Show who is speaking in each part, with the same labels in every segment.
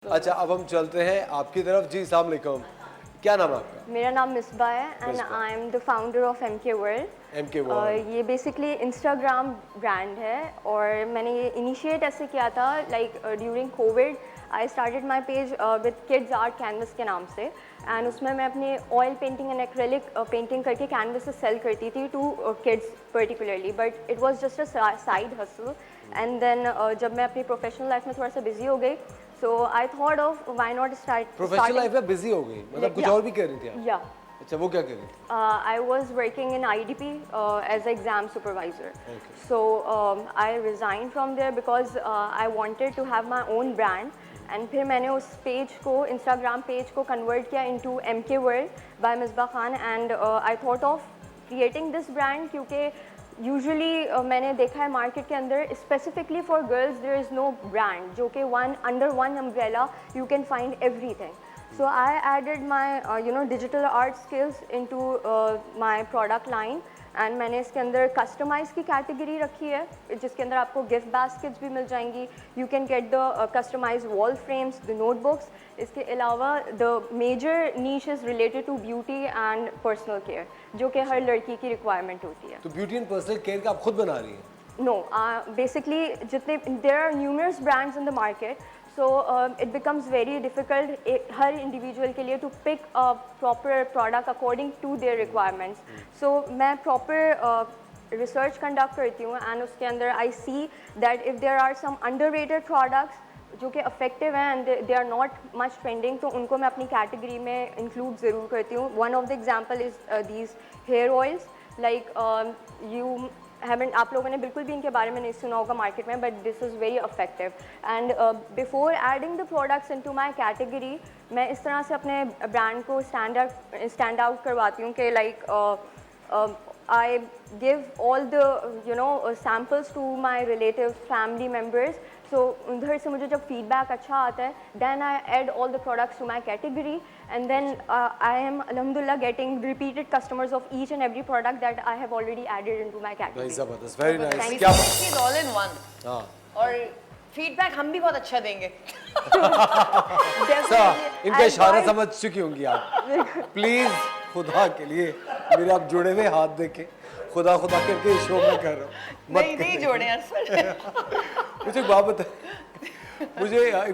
Speaker 1: अच्छा, अब हम चलते हैं आपकी तरफ। जी, अस्सलाम वालेकुम। क्या नाम है आपका?
Speaker 2: मेरा नाम मिसबा है and
Speaker 1: Misbah.
Speaker 2: I am the founder of MK world.
Speaker 1: MK world.
Speaker 2: ये बेसिकली इंस्टाग्राम ब्रांड है और मैंने ये इनिशिएट ऐसे किया था like during COVID. I started my page with kids art canvas के नाम से एंड उसमें मैं अपनी oil painting and acrylic painting करके कैनवस से सेल करती थी to kids particularly, but it was just a side hustle. And then जब मैं अपनी प्रोफेशनल लाइफ में थोड़ा सा बिजी हो गई, so I thought of why not
Speaker 1: professional life में बिजी हो गई, मतलब कुछ
Speaker 2: Yeah.
Speaker 1: और भी कर रही थी आप?
Speaker 2: Yeah.
Speaker 1: अच्छा, वो क्या कर रही थी?
Speaker 2: I was working in IDP as an exam supervisor.
Speaker 1: Okay.
Speaker 2: So I resigned from there because I wanted to have my own brand. And फिर मैंने उस पेज को, इंस्टाग्राम पेज को कन्वर्ट किया into MK World by Misbah Khan and I thought of creating this brand क्योंकि usually मैंने देखा है मार्केट के अंदर specifically for girls there is no brand जो कि under one umbrella you can find everything. So I added my digital art skills into my product line and मैंने इसके अंदर कस्टमाइज़ की कैटेगरी रखी है जिसके अंदर आपको गिफ्ट बास्केट्स भी मिल जाएंगी. You can get the customize wall frames, the notebooks. इसके अलावा the major niche is related to beauty and personal care जो कि हर लड़की की रिक्वायरमेंट होती है.
Speaker 1: तो ब्यूटी एंड पर्सनल केयर का आप खुद बना रही हैं?
Speaker 2: No, basically जितने there are numerous brands in the market, so it becomes very difficult her individual के लिए to pick a proper product according to their requirements. So मैं proper research conduct करती हूँ and उसके अंदर I see that if there are some underrated products जो कि effective हैं and they are not much trending, तो उनको मैं अपनी category में include ज़रूर करती हूँ. One of the example is these hair oils, like you haven't, आप लोगों ने बिल्कुल भी इनके बारे में नहीं सुना होगा मार्केट में, but this is very effective. And before adding the products into my category मैं इस तरह से अपने ब्रांड को स्टैंड आउट करवाती हूँ कि like I give all the samples to my relatives, family members. So उधर से मुझे जब feedback अच्छा आता है, then I add all the products to my category, and then I am alhamdulillah getting repeated customers of each and every product that I have already added into my category.
Speaker 1: Very जबरदस्त, very nice.
Speaker 2: Thank
Speaker 1: क्या
Speaker 2: you.
Speaker 3: She's all in one.
Speaker 1: हाँ,
Speaker 3: और feedback हम भी बहुत अच्छा देंगे.
Speaker 1: अच्छा, इनका
Speaker 2: As
Speaker 1: इशारा
Speaker 2: God-
Speaker 1: समझ चुकी होंगी आप. प्लीज खुदा के लिए मेरे आप जुड़े हुए हाथ देके खुदा खुदा करके शो में कर रहा हूँ.
Speaker 3: नहीं नहीं जोड़े असल.
Speaker 1: मुझे एक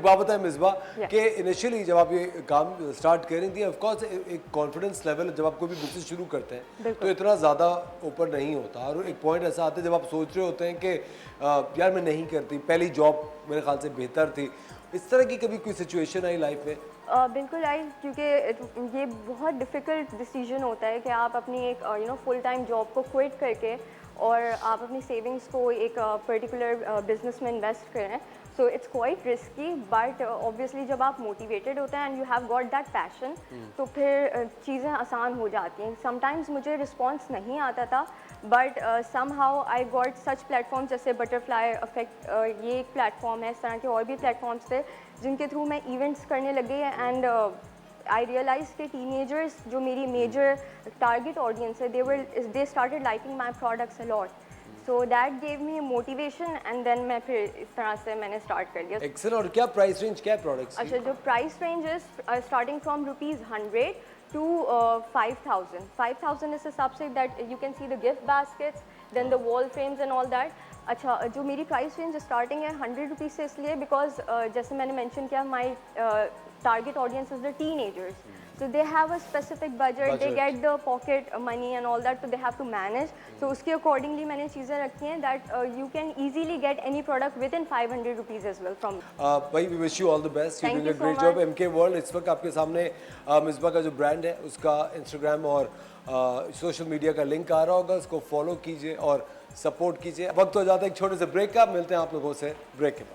Speaker 1: बात बताएं मिसबा कि इनिशियली जब आप ये काम स्टार्ट कर रही थी, ऑफ कोर्स एक कॉन्फिडेंस लेवल जब आप कोई भी बिजनेस शुरू करते हैं तो इतना ज़्यादा ऊपर नहीं होता, और एक पॉइंट ऐसा आता है जब आप सोच रहे होते हैं कि यार मैं नहीं करती, पहली जॉब मेरे ख्याल से बेहतर थी. इस तरह की कभी कोई सिचुएशन आई लाइफ में?
Speaker 2: बिल्कुल आई, क्योंकि ये बहुत डिफ़िकल्ट डिसीजन होता है कि आप अपनी एक फुल टाइम जॉब को क्विट करके और आप अपनी सेविंग्स को एक पर्टिकुलर बिजनेस में इन्वेस्ट करें. So it's quite risky, but obviously जब आप मोटिवेटेड होते हैं and you have got that passion तो फिर चीज़ें आसान हो जाती हैं. समटाइम्स मुझे रिस्पॉन्स नहीं आता था, but somehow I got such platforms जैसे बटरफ्लाई इफेक्ट, ये एक प्लेटफॉर्म है. इस तरह के और भी प्लेटफॉर्म्स थे जिनके थ्रू मैं इवेंट्स करने लग गई एंड आई रियलाइज के टीनेजर्स जो मेरी मेजर टारगेट ऑडियंस है, they started liking my products a lot. So that gave me motivation and then मैं फिर इस तरह से मैंने स्टार्ट कर दिया.
Speaker 1: एक्सेलेंट. और क्या प्राइस रेंज, क्या प्रोडक्ट्स?
Speaker 2: अच्छा, जो price range is starting from ₹100 to 5,000. 5,000 इस हिसाब से that you can see the gift baskets, then the wall frames and all that. अच्छा, जो मेरी प्राइस रेंज स्टार्टिंग है ₹100 से इसलिए बिकॉज जैसे मैंने मेंशन किया my target audience is the teenagers. So they have a specific budget, they get the pocket money and all that, so they have to manage. So उसके accordingly मैंने चीज़ें रखी हैं that you can easily get any product within ₹500 as well from.
Speaker 1: भाई we wish you all the best. You
Speaker 2: Thank
Speaker 1: doing a
Speaker 2: you so
Speaker 1: great job.
Speaker 2: much.
Speaker 1: MK world इस वक्त आपके सामने मिसबा का जो ब्रांड है उसका इंस्टाग्राम और सोशल मीडिया का लिंक आ रहा होगा, उसको फॉलो कीजिए और सपोर्ट कीजिए. वक्त हो जाता है एक छोटे से ब्रेक का, मिलते हैं आप लोगों से ब्रेक के बाद.